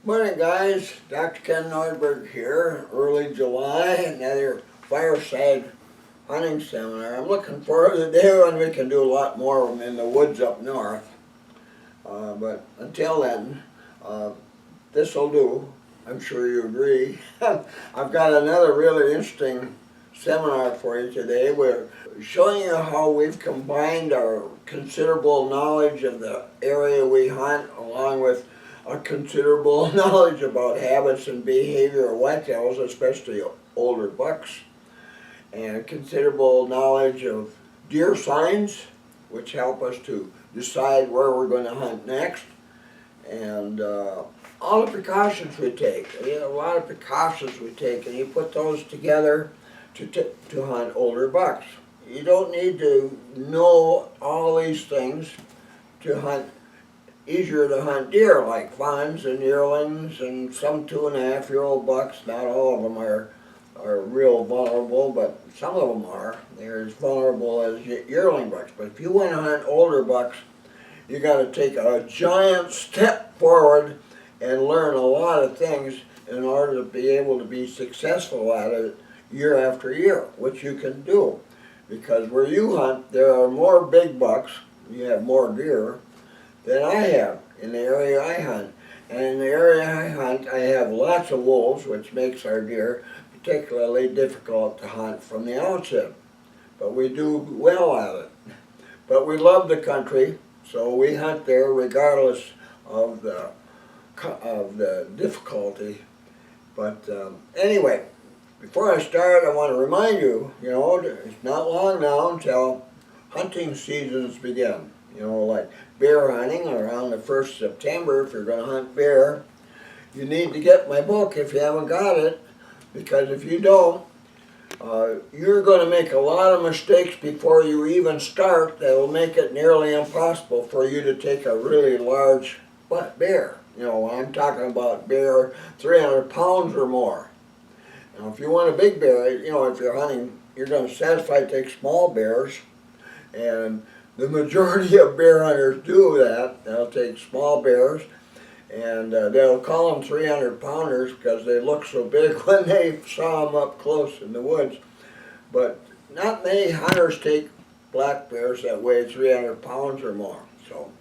Morning guys, Dr. Ken Nordberg here, early July, another fireside hunting seminar. I'm looking forward to the day when we can do a lot more of them in the woods up north. But until then, this will do. I'm sure you agree. I've got another really interesting seminar for you today. We're showing you how we've combined our considerable knowledge of the area we hunt along with a considerable knowledge about habits and behavior of whitetails, especially older bucks, and considerable knowledge of deer signs, which help us to decide where we're going to hunt next, and all the precautions we take. A lot of precautions we take, and you put those together to hunt older bucks. You don't need to know all these things to hunt easier to hunt deer, like fawns and yearlings and some 2.5-year-old bucks. Not all of them are real vulnerable, but some of them are. They're as vulnerable as yearling bucks. But if you want to hunt older bucks, you got to take a giant step forward and learn a lot of things in order to be able to be successful at it year after year, which you can do. Because where you hunt, there are more big bucks, you have more deer, than I have in the area I hunt. And in the area I hunt, I have lots of wolves, which makes our deer particularly difficult to hunt from the outset. But we do well at it. But we love the country, so we hunt there regardless of the difficulty. But anyway, before I start, I want to remind you, it's not long now until hunting seasons begin. Like bear hunting around the 1st September, if you're going to hunt bear, you need to get my book if you haven't got it, because if you don't, you're going to make a lot of mistakes before you even start that will make it nearly impossible for you to take a really large bear. I'm talking about bear 300 pounds or more. Now, if you want a big bear, if you're hunting, you're going to satisfy take small bears, and the majority of bear hunters do that. They'll take small bears, and they'll call them 300-pounders because they look so big when they saw them up close in the woods. But not many hunters take black bears that weigh 300 pounds or more. So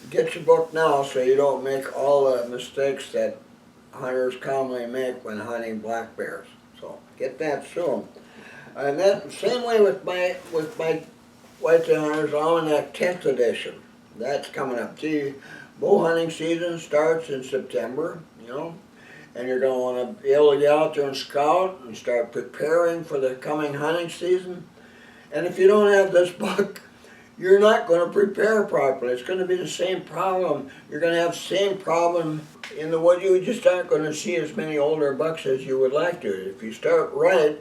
get your book now so you don't make all the mistakes that hunters commonly make when hunting black bears. So get that soon. And that same way with my Whitetail Hunters Almanac 10th edition. That's coming up. See, bow hunting season starts in September, and you're going to want to be able to get out there and scout and start preparing for the coming hunting season. And if you don't have this book, you're not going to prepare properly. It's going to be the same problem. You're going to have the same problem in the woods. You just aren't going to see as many older bucks as you would like to. If you start right,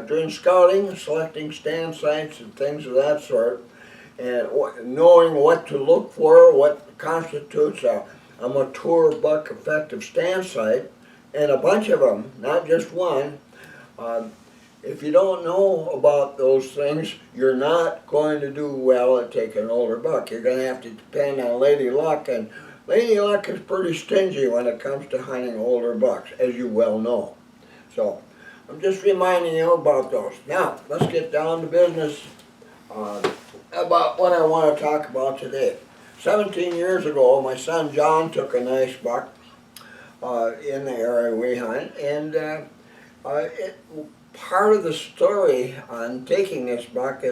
doing scouting, selecting stand sites and things of that sort, and knowing what to look for, what constitutes a mature buck effective stand site, and a bunch of them, not just one. If you don't know about those things, you're not going to do well at taking an older buck. You're going to have to depend on lady luck, and lady luck is pretty stingy when it comes to hunting older bucks, as you well know. So I'm just reminding you about those. Now, let's get down to business about what I want to talk about today. 17 years ago, my son John took a nice buck in the area we hunt, and part of the story on taking this buck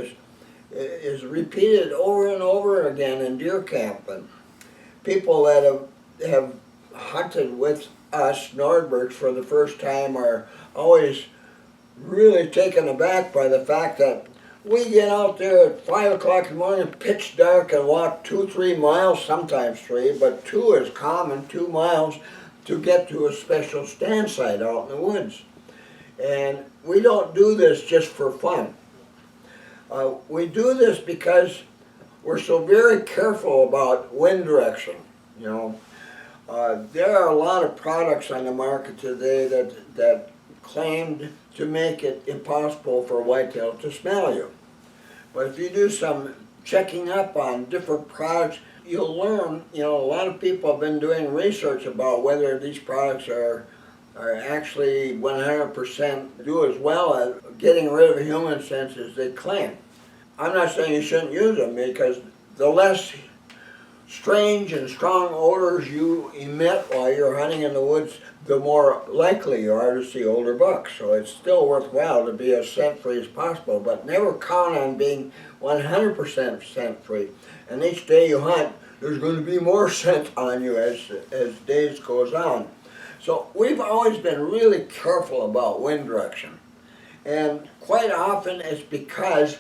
is repeated over and over again in deer camp. And people that have hunted with us Nordbergs for the first time are always really taken aback by the fact that we get out there at 5 o'clock in the morning, pitch dark, and walk 2-3 miles, sometimes 3, but 2 is common, 2 miles, to get to a special stand site out in the woods. And we don't do this just for fun. We do this because we're so very careful about wind direction. There are a lot of products on the market today that claimed to make it impossible for whitetail to smell you. But if you do some checking up on different products, you'll learn, a lot of people have been doing research about whether these products are actually 100% do as well as getting rid of human scents as they claim. I'm not saying you shouldn't use them, because the less strange and strong odors you emit while you're hunting in the woods, the more likely you are to see older bucks. So it's still worthwhile to be as scent-free as possible, but never count on being 100% scent-free. And each day you hunt, there's going to be more scent on you as days goes on. So we've always been really careful about wind direction. And quite often it's because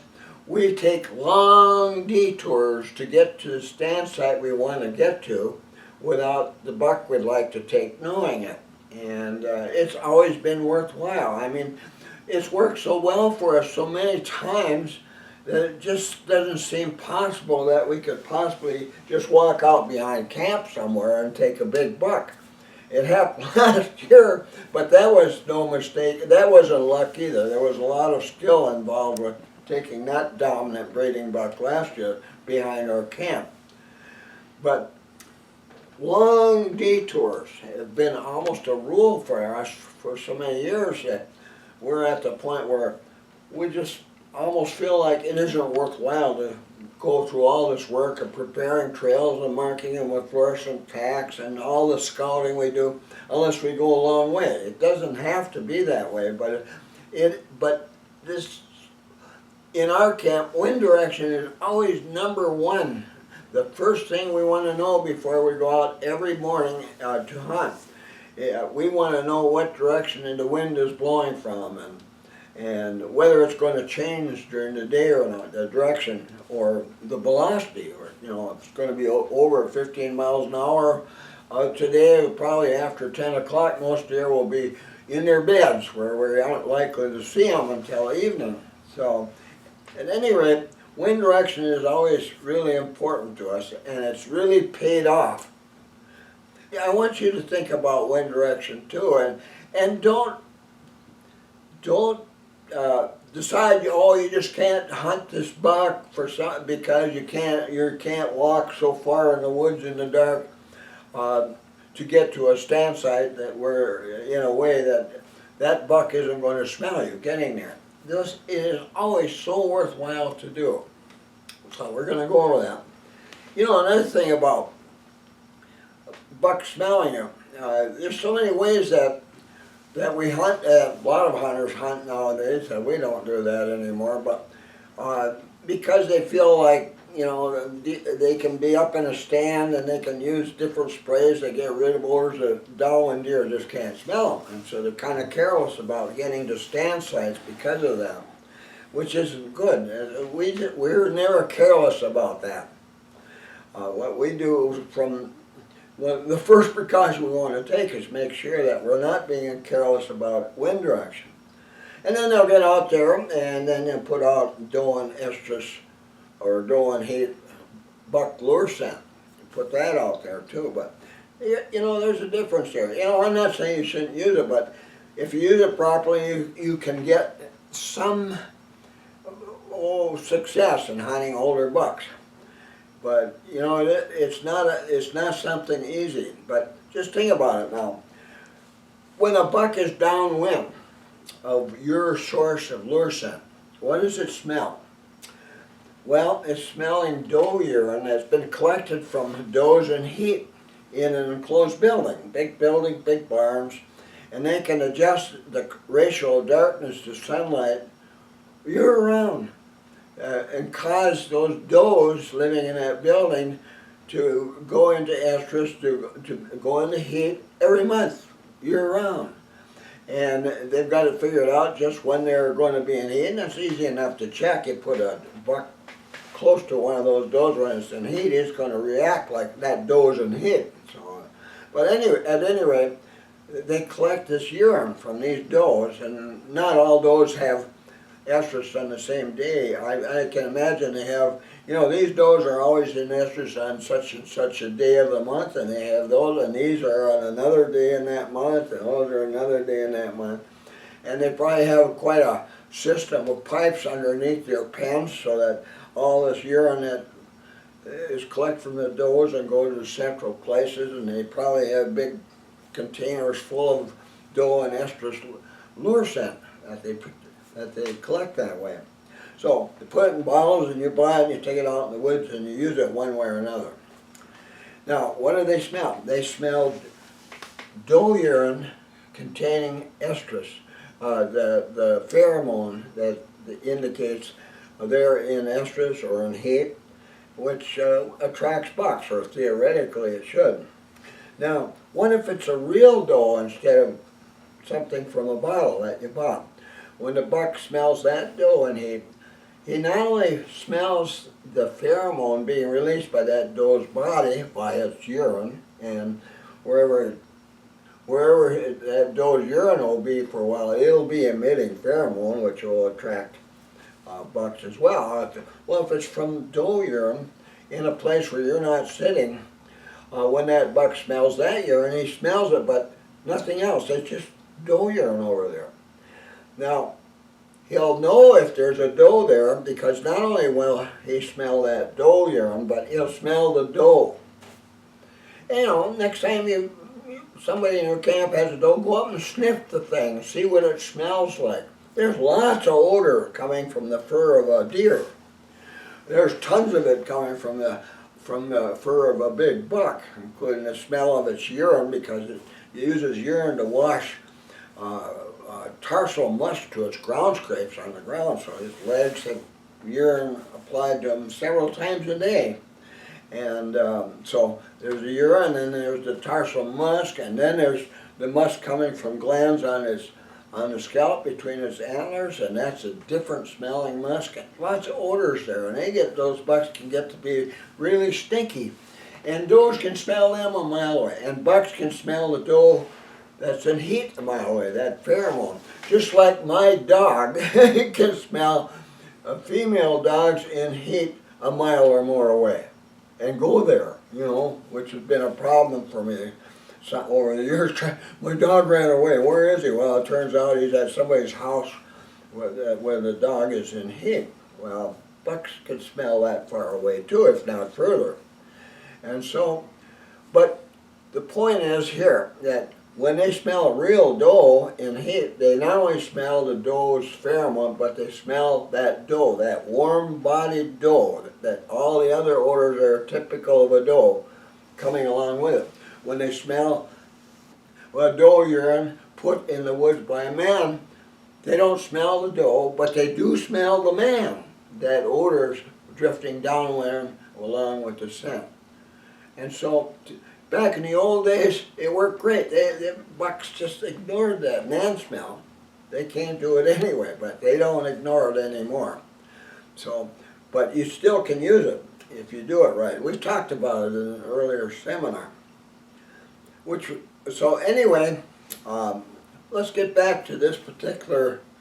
we take long detours to get to the stand site we want to get to without the buck would like to take knowing it. And it's always been worthwhile. I mean, it's worked so well for us so many times that it just doesn't seem possible that we could possibly just walk out behind camp somewhere and take a big buck. It happened last year, but that was no mistake. That wasn't luck either. There was a lot of skill involved with taking that dominant breeding buck last year behind our camp. But long detours have been almost a rule for us for so many years that we're at the point where we just almost feel like it isn't worthwhile to go through all this work of preparing trails and marking them with fluorescent tacks and all the scouting we do unless we go a long way. It doesn't have to be that way, but this in our camp, wind direction is always number one. The first thing we want to know before we go out every morning to hunt. We want to know what direction the wind is blowing from, and whether it's going to change during the day or not, the direction or the velocity, or if it's going to be over 15 miles an hour. Today, probably after 10 o'clock, most deer will be in their beds where we aren't likely to see them until evening. So, at any rate, wind direction is always really important to us, and it's really paid off. I want you to think about wind direction too, and don't decide you just can't hunt this buck for some, because you can't walk so far in the woods in the dark to get to a stand site that where in a way that buck isn't going to smell you getting there. This is always so worthwhile to do. So we're going to go over that. Another thing about buck smelling you, there's so many ways that we hunt. A lot of hunters hunt nowadays, and we don't do that anymore. But because they feel like they can be up in a stand and they can use different sprays to get rid of odors that downwind deer just can't smell them, and so they're kind of careless about getting to stand sites because of that, which isn't good. We're never careless about that. What we do the first precaution we want to take is make sure that we're not being careless about wind direction. And then they'll get out there and then they'll put out doe and estrus or doe and heat buck lure scent. Put that out there too. But there's a difference there. I'm not saying you shouldn't use it, but if you use it properly, you can get some success in hunting older bucks. But it's not something easy. But just think about it now. When a buck is downwind of your source of lure scent, what does it smell? Well, it's smelling doe urine that's been collected from does in heat in an enclosed building, big barns, and they can adjust the ratio of darkness to sunlight year-round. And cause those does living in that building to go into estrus, to go into heat every month, year-round. And they've got to figure it out just when they're going to be in heat, and it's easy enough to check. You put a buck close to one of those does when it's in heat, it's going to react like that doe's in heat. So, but anyway, at any rate, they collect this urine from these does, and not all does have estrus on the same day. I can imagine they have, these does are always in estrus on such and such a day of the month, and they have those, and these are on another day in that month, and those are another day in that month. And they probably have quite a system of pipes underneath their pens so that all this urine that is collected from the does and go to the central places, and they probably have big containers full of doe and estrus lure scent that they collect that way. So you put it in bottles and you buy it and you take it out in the woods and you use it one way or another. Now, what do they smell? They smell doe urine containing estrus, the pheromone that indicates they're in estrus or in heat, which attracts bucks, or theoretically it should. Now, what if it's a real doe instead of something from a bottle that you bought? When the buck smells that doe in heat, he not only smells the pheromone being released by that doe's body, by its urine, and wherever that doe's urine will be for a while, it'll be emitting pheromone, which will attract bucks as well. Well, if it's from doe urine in a place where you're not sitting, when that buck smells that urine, he smells it, but nothing else. It's just doe urine over there. Now, he'll know if there's a doe there because not only will he smell that doe urine, but he'll smell the doe. You know, next time somebody in your camp has a doe, go up and sniff the thing, see what it smells like. There's lots of odor coming from the fur of a deer. There's tons of it coming from the fur of a big buck, including the smell of its urine, because it uses urine to wash tarsal musk to its ground scrapes on the ground, so his legs have urine applied to them several times a day. And so there's the urine, and then there's the tarsal musk, and then there's the musk coming from glands on the scalp between its antlers, and that's a different smelling musk. Lots of odors there, and those bucks can get to be really stinky. And does can smell them a mile away, and bucks can smell the doe that's in heat a mile away, that pheromone. Just like my dog can smell female dogs in heat a mile or more away and go there, you know, which has been a problem for me over the years. My dog ran away. Where is he? Well, it turns out he's at somebody's house where the dog is in heat. Well, bucks can smell that far away too, if not further. And so, but the point is here that when they smell a real doe in heat, they not only smell the doe's pheromone, but they smell that doe, that warm-bodied doe, that all the other odors that are typical of a doe coming along with it. When they smell a doe urine put in the woods by a man, they don't smell the doe, but they do smell the man. That odor's drifting downwind along with the scent. And so, back in the old days, it worked great. The bucks just ignored that man smell. They can't do it anyway, but they don't ignore it anymore. So, but you still can use it if you do it right. We talked about it in an earlier seminar. So anyway, let's get back to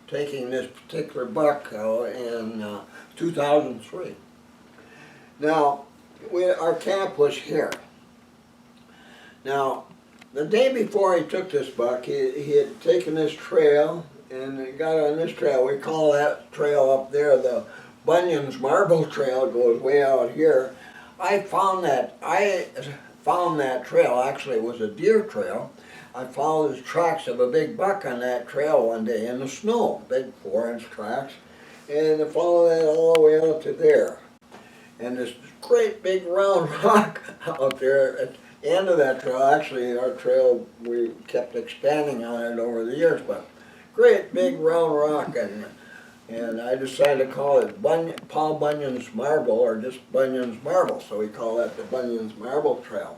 taking this particular buck in 2003. Now, our camp was here. Now, the day before he took this buck, he had taken this trail, and he got on this trail. We call that trail up there the Bunyan's Marble Trail. It goes way out here. I found that trail. Actually, it was a deer trail. I followed the tracks of a big buck on that trail one day in the snow, big 4-inch tracks, and I followed that all the way out to there. And this great big round rock out there at the end of that trail. Actually, our trail, we kept expanding on it over the years, but great big round rock, and I decided to call it Paul Bunyan's Marble, or just Bunyan's Marble, so we call that the Bunyan's Marble Trail.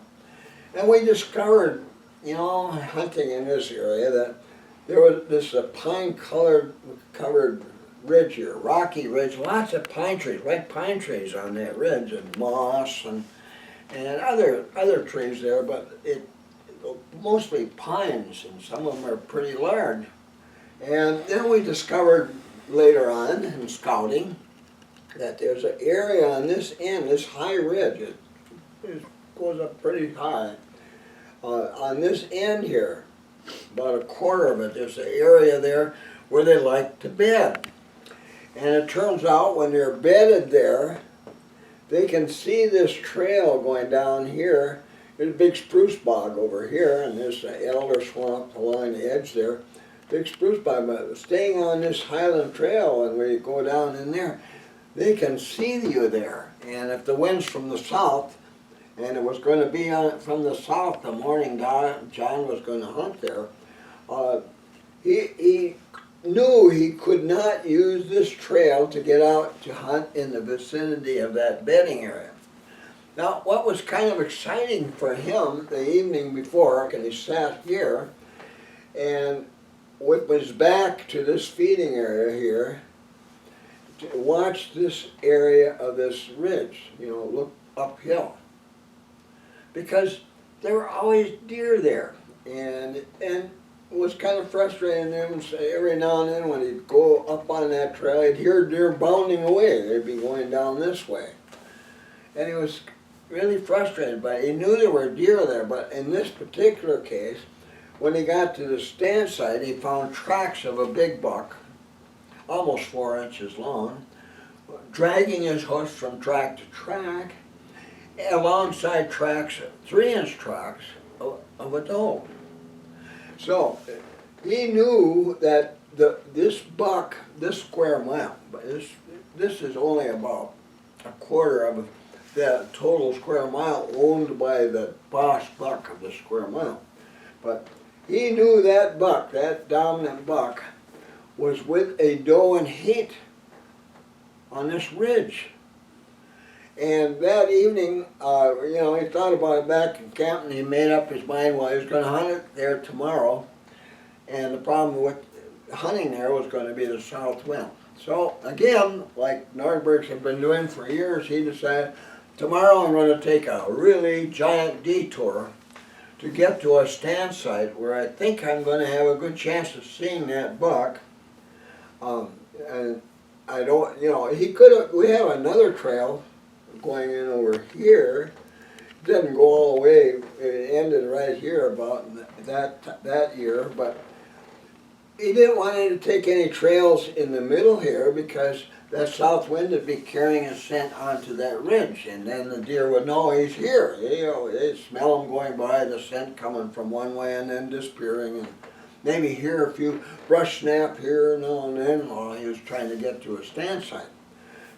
And we discovered, you know, hunting in this area, that there was this pine-covered ridge here, rocky ridge, lots of pine trees, red pine trees on that ridge, and moss and other trees there, but mostly pines, and some of them are pretty large. And then we discovered later on in scouting that there's an area on this end, this high ridge, it goes up pretty high. On this end here, about a quarter of it, there's an area there where they like to bed. And it turns out when they're bedded there, they can see this trail going down here. There's a big spruce bog over here, and there's an elder swamp along the edge there. Big spruce bog, but staying on this highland trail, and we go down in there, they can see you there. And if the wind's from the south, and it was going to be from the south the morning John was going to hunt there, he knew he could not use this trail to get out to hunt in the vicinity of that bedding area. Now, what was kind of exciting for him the evening before, and he sat here, and with his back to this feeding area here, to watch this area of this ridge, look uphill. Because there were always deer there, and it was kind of frustrating him. Every now and then when he'd go up on that trail, he'd hear deer bounding away. They'd be going down this way. And he was really frustrated, but he knew there were deer there. But in this particular case, when he got to the stand site, he found tracks of a big buck, almost 4 inches long, dragging his horse from track to track, alongside tracks, 3-inch tracks of a doe. So he knew that this buck, this square mile, but this is only about a quarter of the total square mile owned by the boss buck of the square mile. But he knew that buck, that dominant buck, was with a doe in heat on this ridge. And that evening, he thought about it back in camp, and he made up his mind, well, he was going to hunt it there tomorrow. And the problem with hunting there was going to be the south wind. So again, like Nordbergs have been doing for years, he decided, tomorrow I'm going to take a really giant detour to get to a stand site where I think I'm going to have a good chance of seeing that buck. And I don't, we have another trail going in over here. It didn't go all the way, it ended right here about that year, but he didn't want to take any trails in the middle here because that south wind would be carrying a scent onto that ridge, and then the deer would know he's here. They smell him going by, the scent coming from one way and then disappearing, and maybe hear a few brush snap here now and then while he was trying to get to a stand site.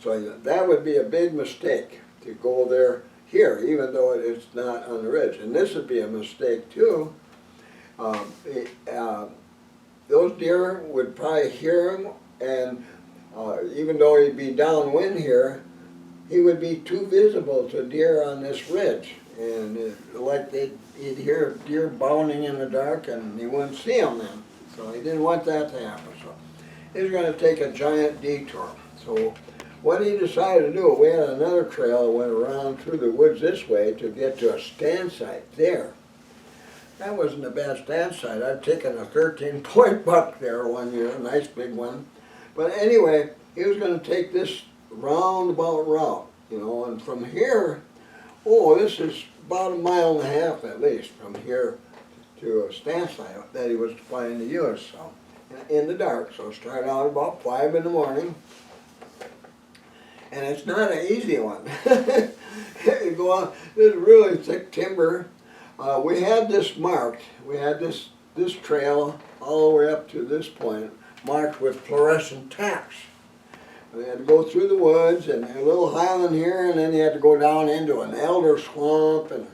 So that would be a big mistake to go there here, even though it's not on the ridge. And this would be a mistake too. Those deer would probably hear him, and even though he'd be downwind here, he would be too visible to deer on this ridge. And he'd hear deer bounding in the dark, and he wouldn't see them then. So he didn't want that to happen. So he was going to take a giant detour. So what he decided to do, we had another trail that went around through the woods this way to get to a stand site there. That wasn't a bad stand site. I'd taken a 13-point buck there one year, a nice big one. But anyway, he was going to take this roundabout route, and from here, this is about 1.5 miles at least from here to a stand site that he was planning to use. So in the dark, so start out about 5 in the morning. And it's not an easy one. You go on, this is really thick timber. We had this marked. We had this trail all the way up to this point marked with fluorescent tacks. We had to go through the woods and a little highland here, and then you had to go down into an elder swamp, and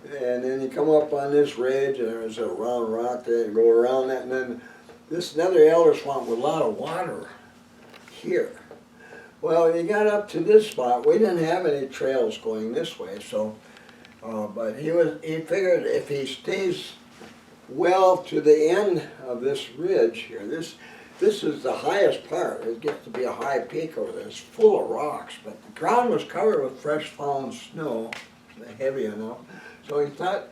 then you come up on this ridge, and there's a round rock there, and go around that, and then this another elder swamp with a lot of water here. Well, you got up to this spot. We didn't have any trails going this way, so but he figured if he stays well to the end of this ridge here, this is the highest part. It gets to be a high peak over there. It's full of rocks, but the ground was covered with fresh fallen snow, heavy enough. So he thought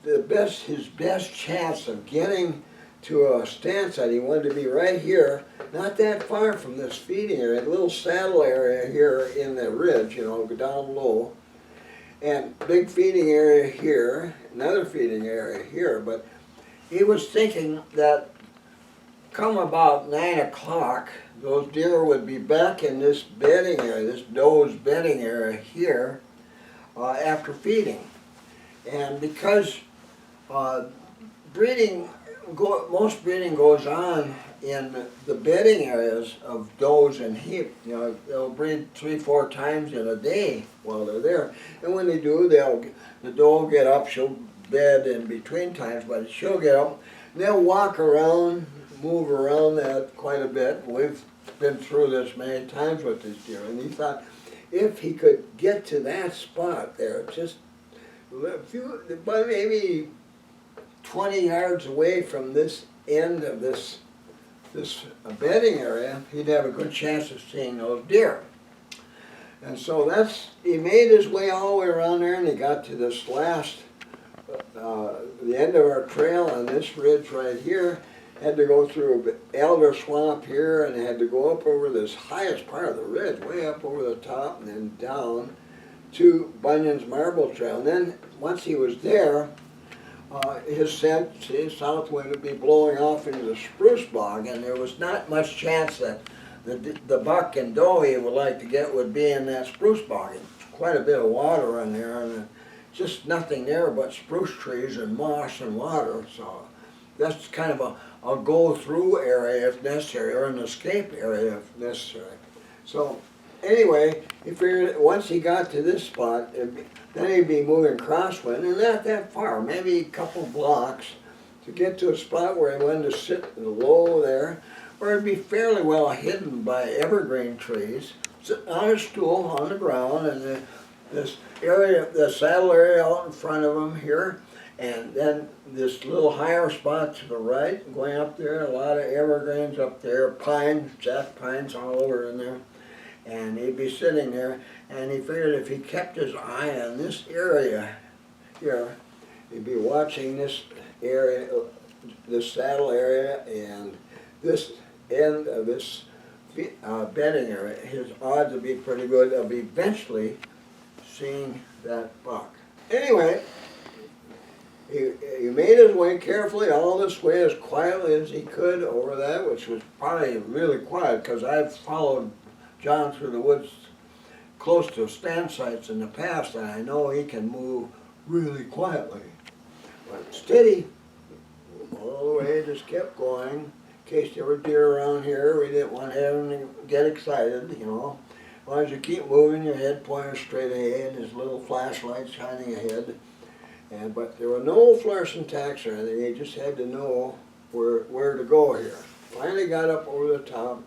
his best chance of getting to a stand site, he wanted to be right here, not that far from this feeding area, a little saddle area here in the ridge, go down low, and big feeding area here, another feeding area here. But he was thinking that come about 9 o'clock, those deer would be back in this bedding area, this doe's bedding area here, after feeding. And because most breeding goes on in the bedding areas of does and heap. You know, they'll breed 3-4 times in a day while they're there. And when they do, the doe will get up, she'll bed in between times, but she'll get up, and they'll walk around, move around that quite a bit. We've been through this many times with this deer, and he thought if he could get to that spot there, just but maybe 20 yards away from this end of this bedding area, he'd have a good chance of seeing those deer. And so he made his way all the way around there, and he got to this last, the end of our trail on this ridge right here. Had to go through elder swamp here, and had to go up over this highest part of the ridge, way up over the top, and then down to Bunyan's Marble Trail. And then once he was there, his scent, south wind, would be blowing off into the spruce bog, and there was not much chance that the buck and doe he would like to get would be in that spruce bog. It's quite a bit of water in there, and just nothing there but spruce trees and moss and water. So that's kind of a go-through area if necessary, or an escape area if necessary. So anyway, he figured once he got to this spot, then he'd be moving crosswind, and not that far, maybe a couple blocks, to get to a spot where he wanted to sit low there, where it'd be fairly well hidden by evergreen trees, sitting on a stool on the ground, and this area, the saddle area out in front of him here, and then this little higher spot to the right, going up there, a lot of evergreens up there, pines, jack pines all over in there. And he'd be sitting there, and he figured if he kept his eye on this area here, he'd be watching this area, this saddle area, and this end of this bedding area. His odds would be pretty good of eventually seeing that buck. Anyway, he made his way carefully all this way as quietly as he could over that, which was probably really quiet, because I've followed John through the woods close to stand sites in the past, and I know he can move really quietly. But steady, all the way, just kept going. In case there were deer around here, we didn't want him to get excited, you know. As long as you keep moving, your head pointed straight ahead, his little flashlight shining ahead. But there were no fluorescent tacks or anything, you just had to know where to go here. Finally got up over the top,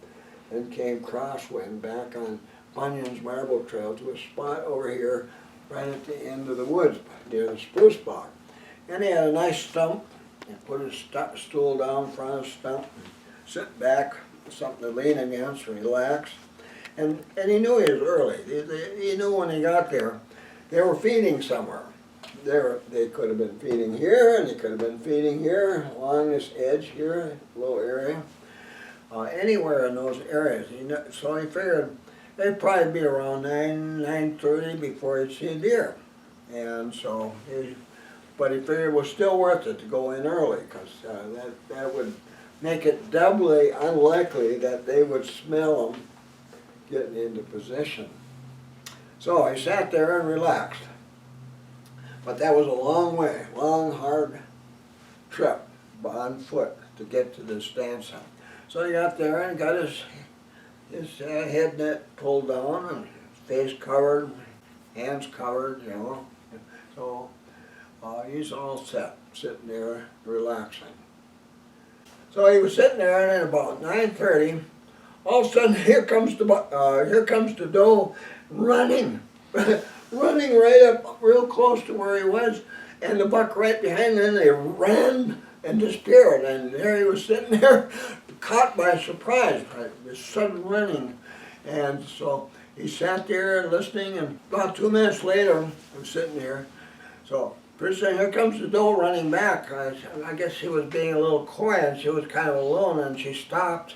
and came crosswind back on Bunyan's Marble Trail to a spot over here right at the end of the woods near the spruce bog. And he had a nice stump, and put his stool down in front of the stump and sit back, something to lean against, relax. And he knew he was early. He knew when he got there, they were feeding somewhere. They could have been feeding here, and they could have been feeding here, along this edge here, little area. Anywhere in those areas. So he figured they'd probably be around 9:30 before he'd see a deer. And so, but he figured it was still worth it to go in early, because that would make it doubly unlikely that they would smell him getting into position. So he sat there and relaxed. But that was a long way, long, hard trip on foot to get to the stand site. So he got there and got his head net pulled down and face covered, hands covered, you know. So he's all set, sitting there relaxing. So he was sitting there, and at about 9:30, all of a sudden here comes the doe running, running right up real close to where he was, and the buck right behind him. They ran and disappeared, and there he was sitting there, caught by surprise by this sudden running. And so he sat there listening, and about 2 minutes later, I'm sitting here. So pretty soon here comes the doe running back. I guess she was being a little coy, and she was kind of alone, and she stopped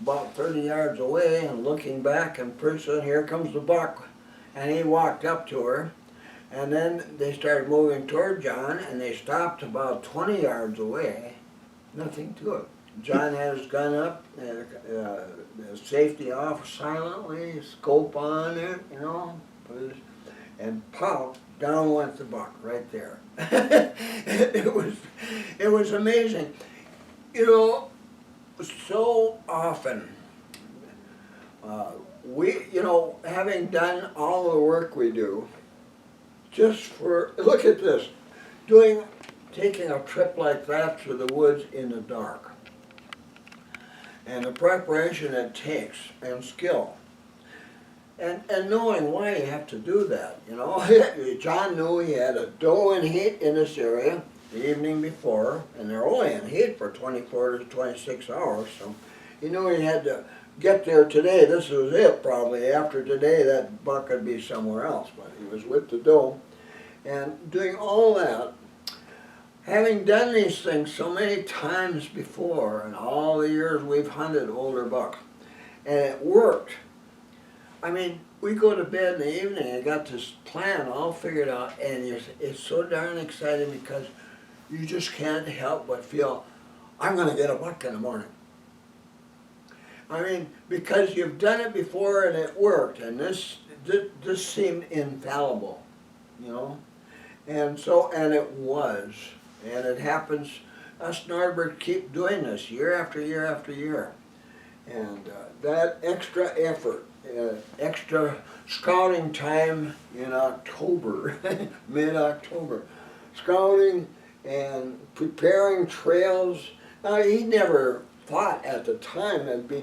about 30 yards away and looking back, and pretty soon here comes the buck, and he walked up to her. And then they started moving toward John, and they stopped about 20 yards away. Nothing to it. John had his gun up, and the safety off silently, scope on it, you know, and pop, down went the buck right there. It was amazing. You know, so often, having done all the work we do, just for, look at this, taking a trip like that through the woods in the dark, and the preparation it takes, and skill, and knowing why you have to do that, you know. John knew he had a doe in heat in this area the evening before, and they're only in heat for 24 to 26 hours, so he knew he had to get there today. This was it, probably. After today, that buck would be somewhere else, but he was with the doe, and doing all that, having done these things so many times before, in all the years we've hunted older bucks, and it worked. I mean, we go to bed in the evening and got this plan all figured out, and it's so darn exciting because you just can't help but feel, I'm going to get a buck in the morning. I mean, because you've done it before and it worked, and this seemed infallible, you know, and it was. And it happens, us Nordberg keep doing this year after year after year. And that extra effort, extra scouting time in October, mid-October, scouting and preparing trails. Now, he never thought at the time that be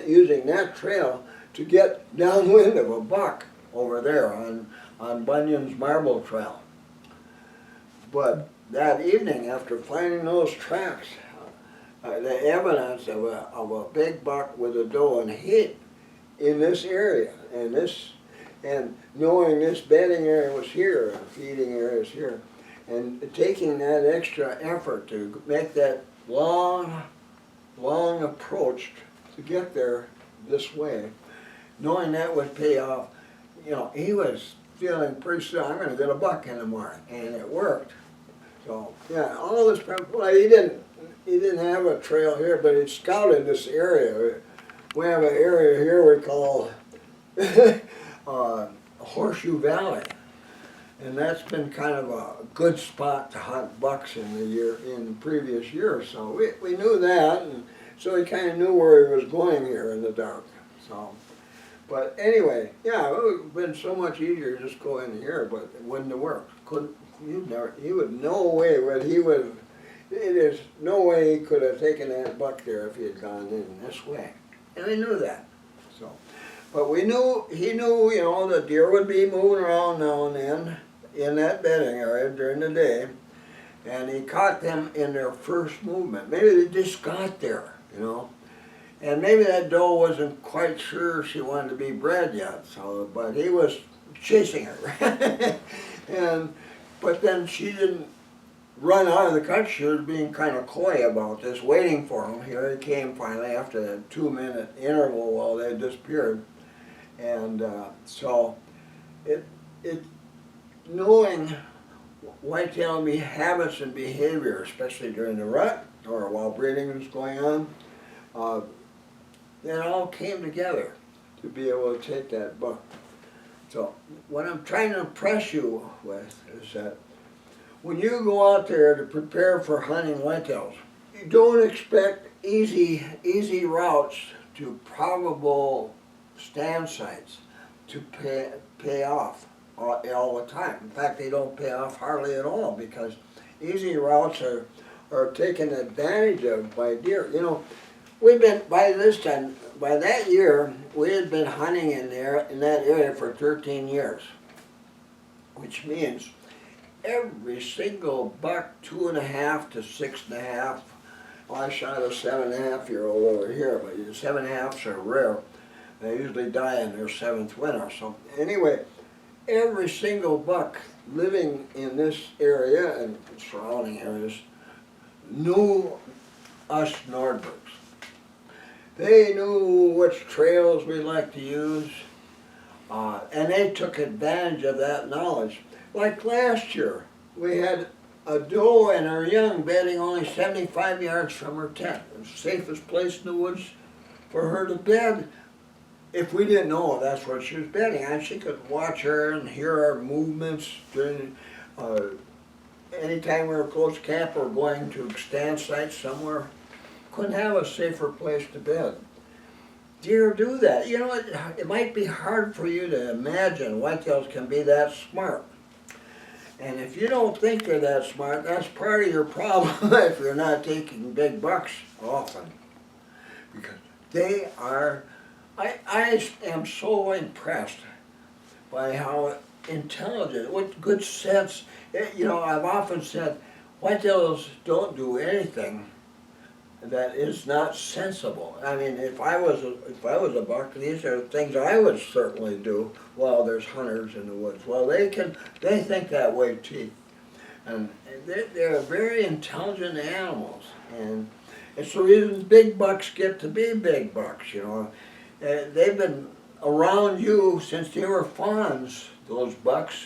using that trail to get downwind of a buck over there on Bunyan's Marble Trail. But that evening, after finding those tracks, the evidence of a big buck with a doe in heat in this area, and knowing this bedding area was here, and feeding area is here, and taking that extra effort to make that long approach to get there this way, knowing that would pay off, you know, he was feeling pretty sure, I'm going to get a buck in the morning, and it worked. So yeah, all this, well, he didn't have a trail here, but he scouted this area. We have an area here we call Horseshoe Valley, and that's been kind of a good spot to hunt bucks in the previous years. So we knew that, and so he kind of knew where he was going here in the dark. So, but anyway, yeah, it would have been so much easier to just go in here, but it wouldn't have worked. He would no way there's no way he could have taken that buck there if he had gone in this way. And we knew that. So, but he knew, you know, the deer would be moving around now and then in that bedding area during the day, and he caught them in their first movement. Maybe they just got there, you know. And maybe that doe wasn't quite sure she wanted to be bred yet, so, but he was chasing her. But then she didn't run out of the cut. She was being kind of coy about this, waiting for him. Here he came finally after that 2-minute interval while they disappeared. And so knowing whitetail habits and behavior, especially during the rut or while breeding was going on, it all came together to be able to take that buck. So what I'm trying to impress you with is that when you go out there to prepare for hunting whitetails, you don't expect easy routes to probable stand sites to pay off all the time. In fact, they don't pay off hardly at all because easy routes are taken advantage of by deer. You know, we've been, by that year, we had been hunting in that area for 13 years, which means every single buck, 2.5 to 6.5. Well, I shot a 7.5-year-old over here, but 7.5s are rare. They usually die in their 7th winter. So anyway, every single buck living in this area and surrounding areas knew us Nordbergs. They knew which trails we like to use, and they took advantage of that knowledge. Like last year, we had a doe and her young bedding only 75 yards from her tent. The safest place in the woods for her to bed. If we didn't know that's where she was bedding, and she could watch her and hear our movements during anytime we were close to camp or going to stand sites somewhere. Couldn't have a safer place to bed. Deer do that. You know, it might be hard for you to imagine whitetails can be that smart. And if you don't think they're that smart, that's part of your problem if you're not taking big bucks often. Because they are, I am so impressed by how intelligent, what good sense. You know, I've often said whitetails don't do anything that is not sensible. I mean, if I was a buck, these are things I would certainly do while there's hunters in the woods. Well, they think that way too, and they're very intelligent animals, and it's the reason big bucks get to be big bucks. You know, they've been around you since they were fawns. Those bucks,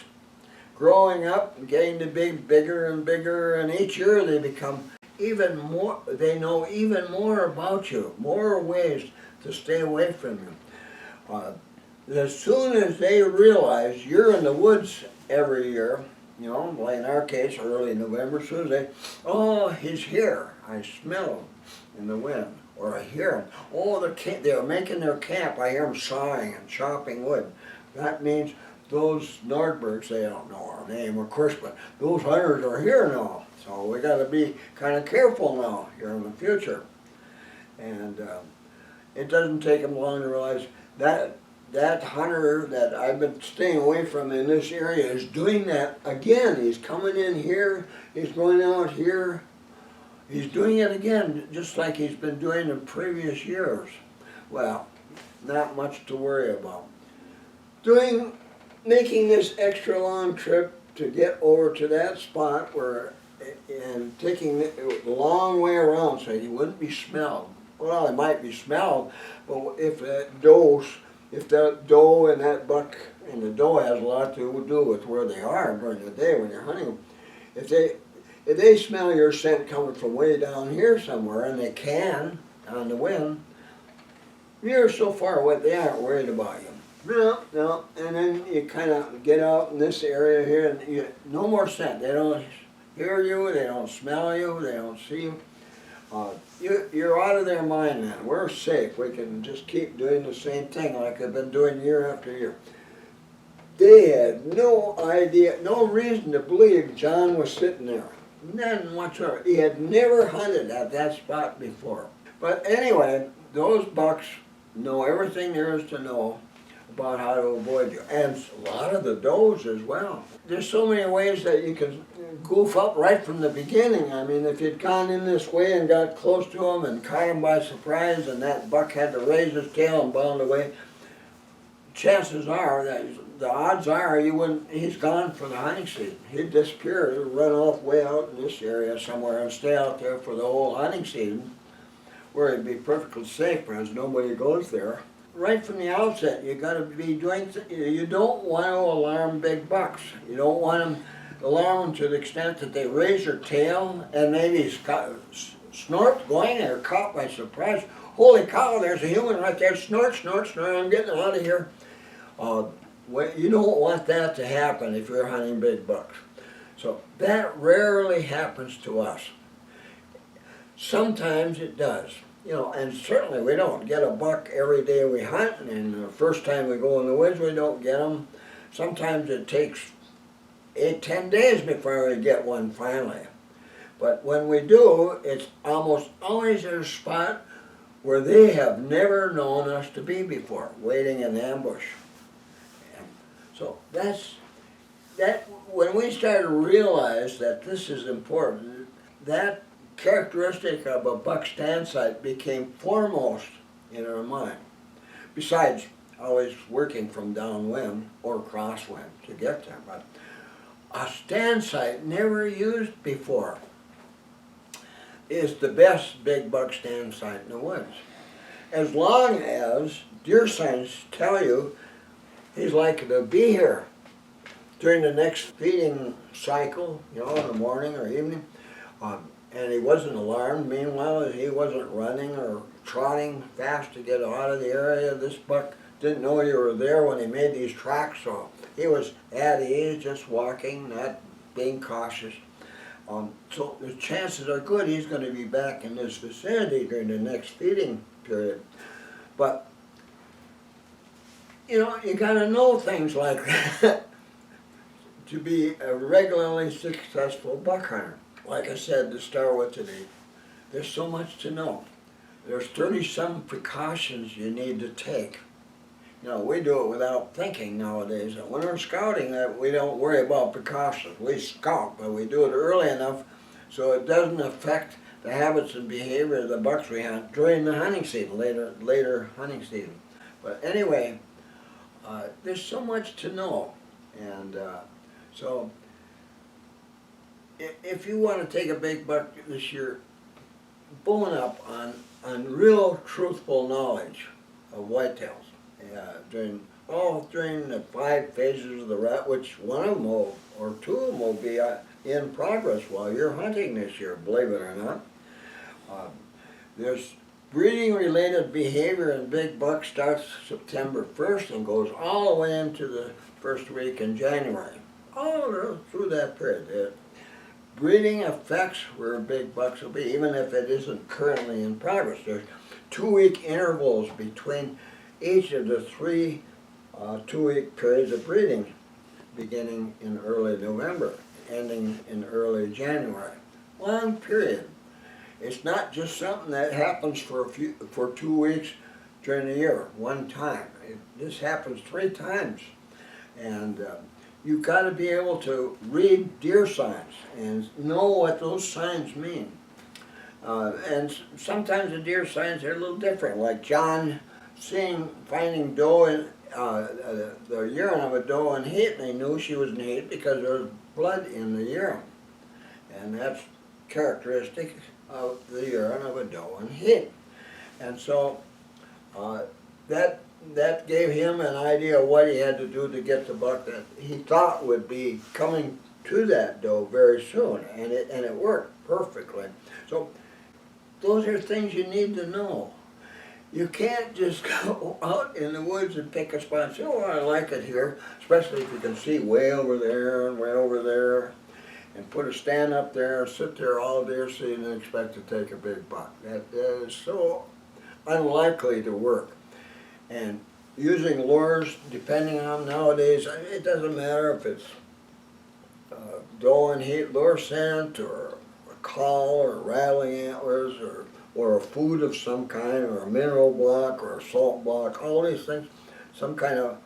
growing up and getting to be bigger and bigger, and each year they become even more, they know even more about you, more ways to stay away from you. As soon as they realize you're in the woods every year, you know, like in our case, early November, as soon as they, oh, he's here, I smell him in the wind, or I hear him, oh, they're making their camp, I hear them sawing and chopping wood. That means those Nordbergs, they don't know our name, of course, but those hunters are here now. So we got to be kind of careful now here in the future. And it doesn't take them long to realize that that hunter that I've been staying away from in this area is doing that again. He's coming in here, he's going out here, he's doing it again, just like he's been doing in previous years. Well, not much to worry about. Making this extra long trip to get over to that spot where, and taking the long way around so he wouldn't be smelled. Well, he might be smelled, but if that doe and that buck, and the doe has a lot to do with where they are during the day when you're hunting them. If they smell your scent coming from way down here somewhere, and they can on the wind, you're so far away they aren't worried about you. No, and then you kind of get out in this area here, and no more scent. They don't hear you, they don't smell you, they don't see you. You're out of their mind then. We're safe. We can just keep doing the same thing like they've been doing year after year. They had no idea, no reason to believe John was sitting there. None whatsoever. He had never hunted at that spot before. But anyway, those bucks know everything there is to know about how to avoid you. And a lot of the does as well. There's so many ways that you can goof up right from the beginning. I mean, if you'd gone in this way and got close to him and caught him by surprise and that buck had to raise his tail and bound away, chances are that the odds are he's gone for the hunting season. He'd disappear, he'd run off way out in this area somewhere and stay out there for the whole hunting season where he'd be perfectly safe because nobody goes there. Right from the outset, you got to be doing. You don't want to alarm big bucks. You don't want them alarm them to the extent that they raise their tail and maybe snort going or caught by surprise. Holy cow! There's a human right there. Snort, snort, snort! I'm getting out of here. You don't want that to happen if you're hunting big bucks. So that rarely happens to us. Sometimes it does. You know, and certainly we don't get a buck every day we hunt, and the first time we go in the woods we don't get them. Sometimes it takes 8-10 days before we get one finally. But when we do, it's almost always at a spot where they have never known us to be before, waiting in ambush. And so when we start to realize that this is important, that characteristic of a buck stand site became foremost in our mind. Besides always working from downwind or crosswind to get there, but a stand site never used before is the best big buck stand site in the woods. As long as deer signs tell you he's likely to be here. during the next feeding cycle, you know, in the morning or evening, and he wasn't alarmed. Meanwhile, he wasn't running or trotting fast to get out of the area. This buck didn't know you were there when he made these tracks, so he was at ease, just walking, not being cautious. So the chances are good he's going to be back in this vicinity during the next feeding period. But, you know, you got to know things like that to be a regularly successful buck hunter. Like I said to start with today, there's so much to know. There's 30-some precautions you need to take. You know, we do it without thinking nowadays. When we're scouting, we don't worry about precautions. We scout, but we do it early enough so it doesn't affect the habits and behavior of the bucks we hunt during the hunting season, later hunting season. But anyway, there's so much to know. And so if you want to take a big buck this year, bone up on real truthful knowledge of whitetails. During the 5 phases of the rut, which one of them or 2 of them will be in progress while you're hunting this year, believe it or not. There's breeding-related behavior in big bucks starts September 1st and goes all the way into the first week in January. All through that period. Breeding affects where big bucks will be, even if it isn't currently in progress. There's 2-week intervals between each of the 3 2-week periods of breeding, beginning in early November, ending in early January. Long period. It's not just something that happens for 2 weeks during the year, one time. This happens 3 times. And you've got to be able to read deer signs and know what those signs mean. And sometimes the deer signs are a little different, like John finding doe in the urine of a doe in heat, and they knew she was in heat because there was blood in the urine. And that's characteristic of the urine of a doe in heat. And so that gave him an idea of what he had to do to get the buck that he thought would be coming to that doe very soon, and it worked perfectly. So those are things you need to know. You can't just go out in the woods and pick a spot and say, oh, I like it here, especially if you can see way over there and way over there, and put a stand up there, sit there all deer season and expect to take a big buck. That is so unlikely to work. And using lures, depending on nowadays, it doesn't matter if it's doe and heat lure scent or a call or rattling antlers or a food of some kind or a mineral block or a salt block, all these things, some kind of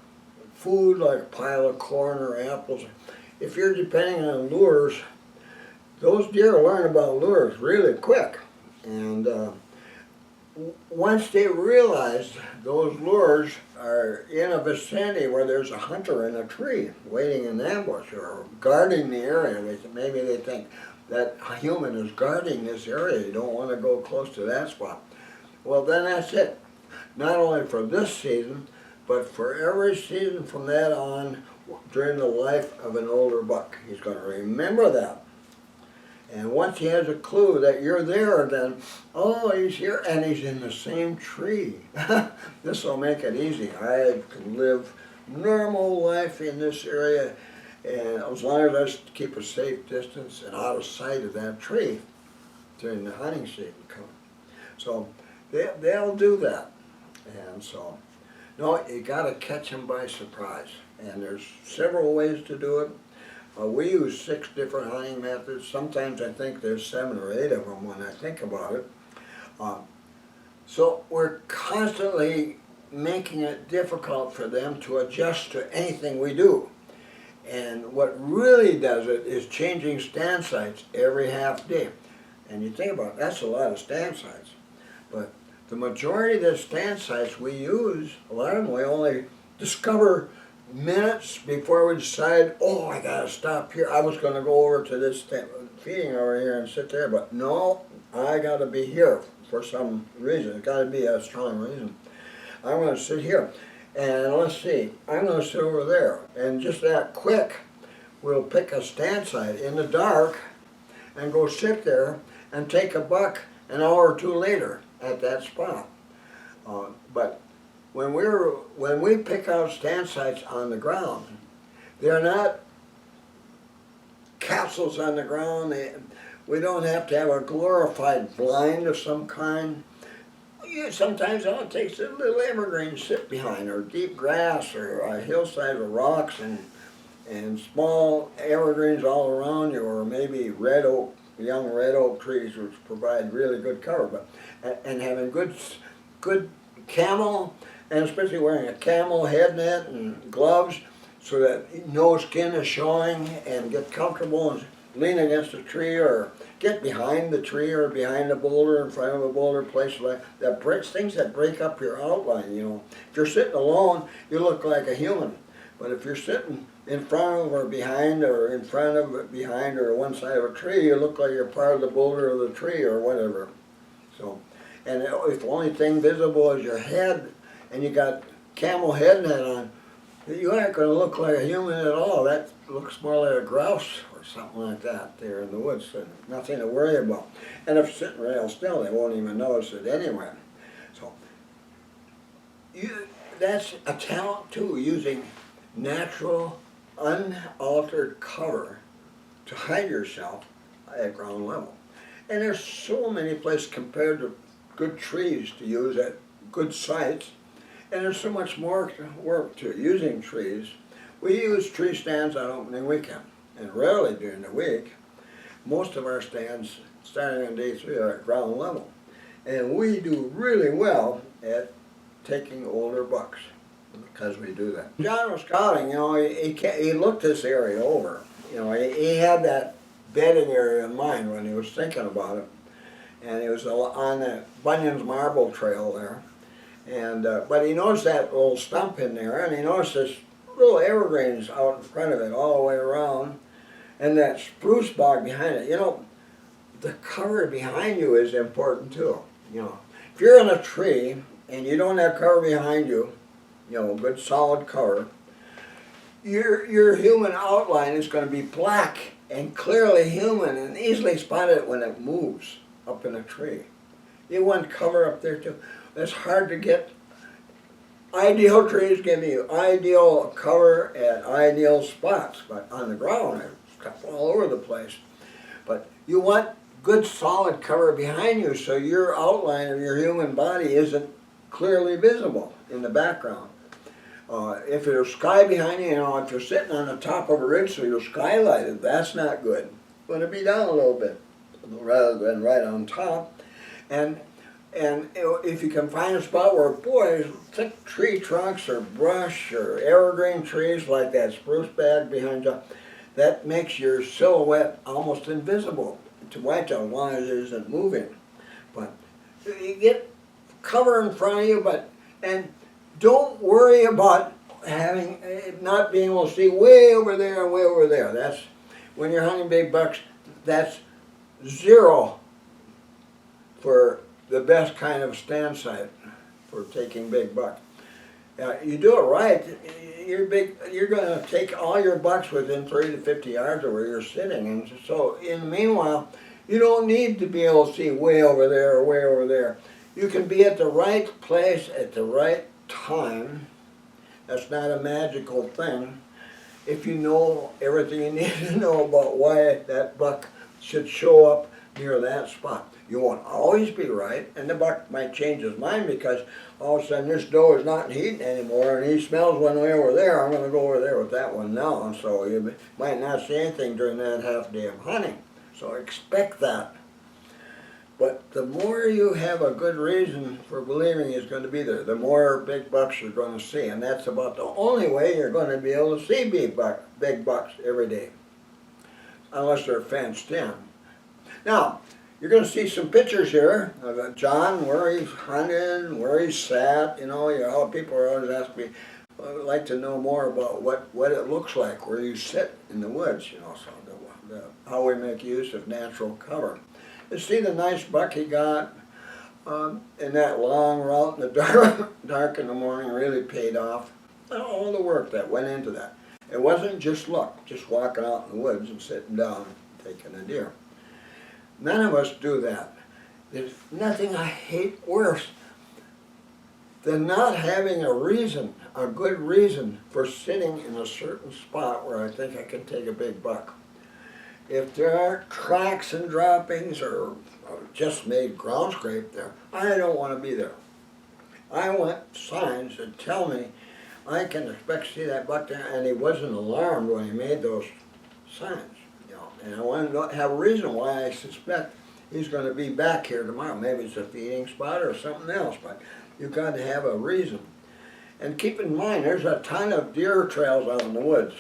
food like a pile of corn or apples. If you're depending on lures, those deer learn about lures really quick. And once they realize those lures are in a vicinity where there's a hunter in a tree waiting in ambush or guarding the area, maybe they think that a human is guarding this area, you don't want to go close to that spot. Well, then that's it. Not only for this season, but for every season from that on during the life of an older buck. He's going to remember that. And once he has a clue that you're there, then, oh, he's here, and he's in the same tree. This will make it easy. I can live normal life in this area, and as long as I keep a safe distance and out of sight of that tree during the hunting season coming. So they'll do that. And so, no, you got to catch them by surprise. And there's several ways to do it. We use 6 different hunting methods. Sometimes I think there's 7 or 8 of them when I think about it. So we're constantly making it difficult for them to adjust to anything we do. And what really does it is changing stand sites every half day. And you think about it, that's a lot of stand sites. But the majority of the stand sites we use, a lot of them we only discover minutes before we decide, oh, I gotta stop here. I was gonna go over to this feeding over here and sit there, but no, I gotta be here for some reason. It's gotta be a strong reason. I'm gonna sit here. And let's see, I'm gonna sit over there. And just that quick, we'll pick a stand site in the dark and go sit there and take a buck an hour or two later at that spot. But when we pick out stand sites on the ground, they're not capsules on the ground. We don't have to have a glorified blind of some kind. Sometimes all it takes is a little evergreen to sit behind, or deep grass, or a hillside with rocks and small evergreens all around you, or maybe red oak, young red oak trees, which provide really good cover. But and having good camel, and especially wearing a camel head net and gloves, so that no skin is showing, and get comfortable and lean against a tree or get behind the tree or behind a boulder, in front of a boulder, places like that. Things that break up your outline, you know. If you're sitting alone, you look like a human. But if you're sitting in front of or behind or in front of, behind or one side of a tree, you look like you're part of the boulder of the tree or whatever. So, and if the only thing visible is your head and you got camel head net on, you aren't going to look like a human at all. That looks more like a grouse or something like that there in the woods. So nothing to worry about. And if sitting real still, they won't even notice it anyway. So that's a talent too, using natural, unaltered cover to hide yourself at ground level. And there's so many places compared to good trees to use at good sites. And there's so much more work to using trees. We use tree stands on opening weekend, and rarely during the week. Most of our stands, starting on day 3, are at ground level. And we do really well at taking older bucks because we do that. John was scouting, you know, he looked this area over. You know, he had that bedding area in mind when he was thinking about it. And he was on the Bunyan's marble trail there. And but he noticed that little stump in there, and he noticed this little evergreens out in front of it all the way around, and that spruce bog behind it. You know, the cover behind you is important too. You know, if you're in a tree and you don't have cover behind you, you know, good solid cover, your human outline is going to be black and clearly human and easily spotted when it moves up in a tree. You want cover up there too. It's hard to get. Ideal trees give you ideal cover at ideal spots, but on the ground, it's stuff all over the place. But you want good solid cover behind you so your outline of your human body isn't clearly visible in the background. If there's sky behind you, you know, if you're sitting on the top of a ridge so you're skylighted, that's not good. You want to be down a little bit rather than right on top. And if you can find a spot where, boy, thick tree trunks or brush or evergreen trees like that spruce bag behind you, that makes your silhouette almost invisible to whitetail as long as it isn't moving. But you get cover in front of you, and don't worry about not being able to see way over there and way over there. That's when you're hunting big bucks. That's zero for the best kind of stand site for taking big bucks. You do it right, you're going to take all your bucks within 30 to 50 yards of where you're sitting. And so in the meanwhile, you don't need to be able to see way over there or way over there. You can be at the right place at the right time. That's not a magical thing. If you know everything you need to know about why that buck should show up near that spot. You won't always be right, and the buck might change his mind because all of a sudden this doe is not in heat anymore, and he smells one way over there. I'm going to go over there with that one now, and so you might not see anything during that half day of hunting. So expect that. But the more you have a good reason for believing he's going to be there, the more big bucks you're going to see, and that's about the only way you're going to be able to see big bucks every day, unless they're fenced in. Now, you're going to see some pictures here of John, where he's hunted, where he's sat. You know, all people are always asking me, I would like to know more about what it looks like where you sit in the woods, you know, so how we make use of natural cover. You see the nice buck he got in that long route in the dark in the morning really paid off. All the work that went into that. It wasn't just luck, just walking out in the woods and sitting down and taking a deer. None of us do that. There's nothing I hate worse than not having a reason, a good reason for sitting in a certain spot where I think I can take a big buck. If there are cracks and droppings or just made ground scrape there, I don't want to be there. I want signs that tell me I can expect to see that buck there, and he wasn't alarmed when he made those signs. You know, and I want to have a reason why I suspect he's going to be back here tomorrow. Maybe it's a feeding spot or something else, but you've got to have a reason. And keep in mind, there's a ton of deer trails out in the woods.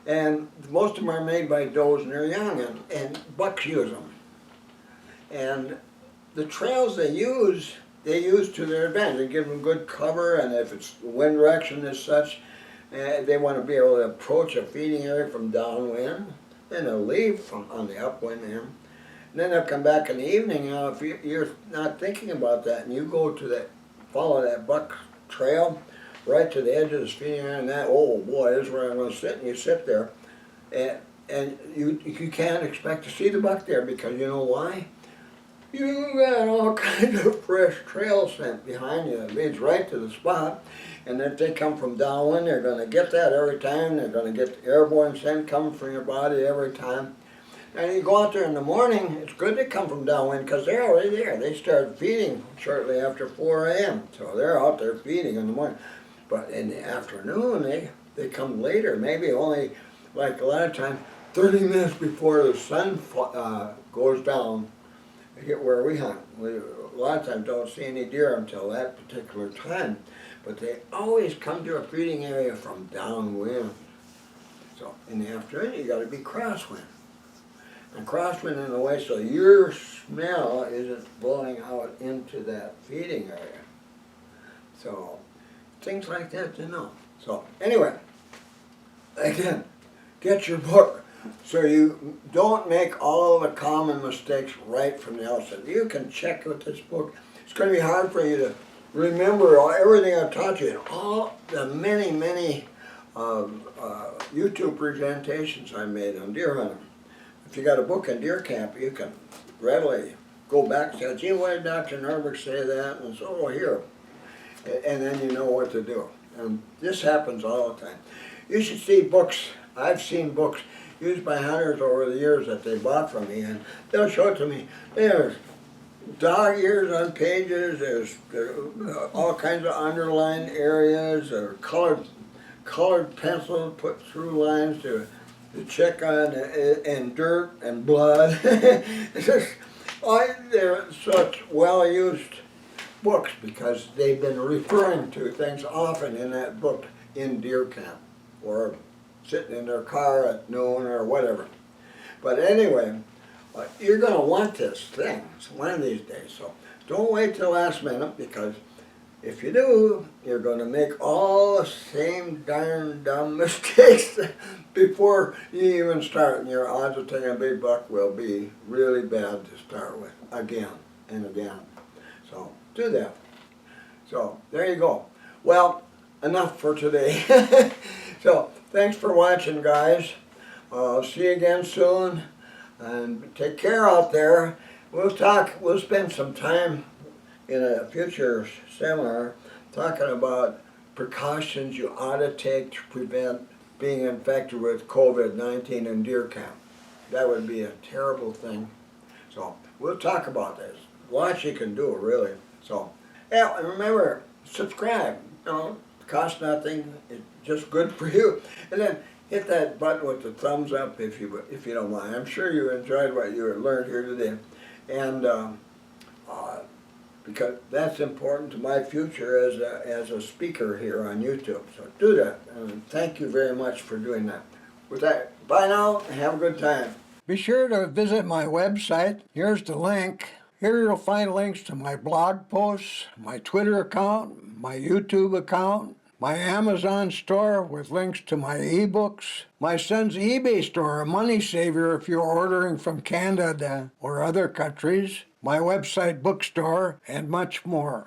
And most of them are made by does and they're young, and bucks use them. And the trails they use to their advantage. They give them good cover, and if it's the wind direction is such, they want to be able to approach a feeding area from downwind, then they'll leave from on the upwind end. And then they'll come back in the evening. Now, if you're not thinking about that, and you go to that, follow that buck trail, right to the edge of this feeding area, and that, oh boy, this is where I'm going to sit, and you sit there, and you can't expect to see the buck there, because you know why? You got all kinds of fresh trail scent behind you that leads right to the spot, and if they come from downwind, they're going to get that every time. They're going to get the airborne scent coming from your body every time. And you go out there in the morning, it's good to come from downwind because they're already there. They start feeding shortly after 4 a.m., so they're out there feeding in the morning. But in the afternoon, they come later, maybe only, like a lot of times, 30 minutes before the sun goes down. Where we hunt, we a lot of times don't see any deer until that particular time, but they always come to a feeding area from downwind. So in the afternoon, you got to be crosswind, and crosswind in a way so your smell isn't blowing out into that feeding area. So things like that to know. So anyway, again, get your book. So you don't make all of the common mistakes right from the outset. You can check with this book. It's going to be hard for you to remember everything I've taught you and all the many, many YouTube presentations I made on deer hunting. If you got a book in deer camp, you can readily go back and say, gee, why did Dr. Nordberg say that? And so, oh, here. And then you know what to do. And this happens all the time. You should see books. I've seen books used by hunters over the years that they bought from me, and they'll show it to me. There's dog ears on pages, there's all kinds of underlined areas, or colored pencils put through lines to check on, and dirt and blood. It's just, they're such well-used books because they've been referring to things often in that book in deer camp, or sitting in their car at noon or whatever. But anyway, you're going to want this thing one of these days. So don't wait till the last minute, because if you do, you're going to make all the same darn dumb mistakes before you even start. And your odds of taking a big buck will be really bad to start with, again and again. So do that. So there you go. Well, enough for today. So thanks for watching, guys. See you again soon, and take care out there. We'll spend some time in a future seminar talking about precautions you ought to take to prevent being infected with COVID-19 in deer camp. That would be a terrible thing. So we'll talk about this. Lots you can do, really. So, yeah, and remember, subscribe. You know, it costs nothing. It's just good for you. And then hit that button with the thumbs up if you don't mind. I'm sure you enjoyed what you learned here today, and because that's important to my future as a speaker here on YouTube. So do that, and thank you very much for doing that. With that, bye now, and have a good time. Be sure to visit my website. Here's the link. Here you'll find links to my blog posts, my Twitter account, my YouTube account, my Amazon store with links to my ebooks, my son's eBay store, a money saver if you're ordering from Canada or other countries, my website bookstore, and much more.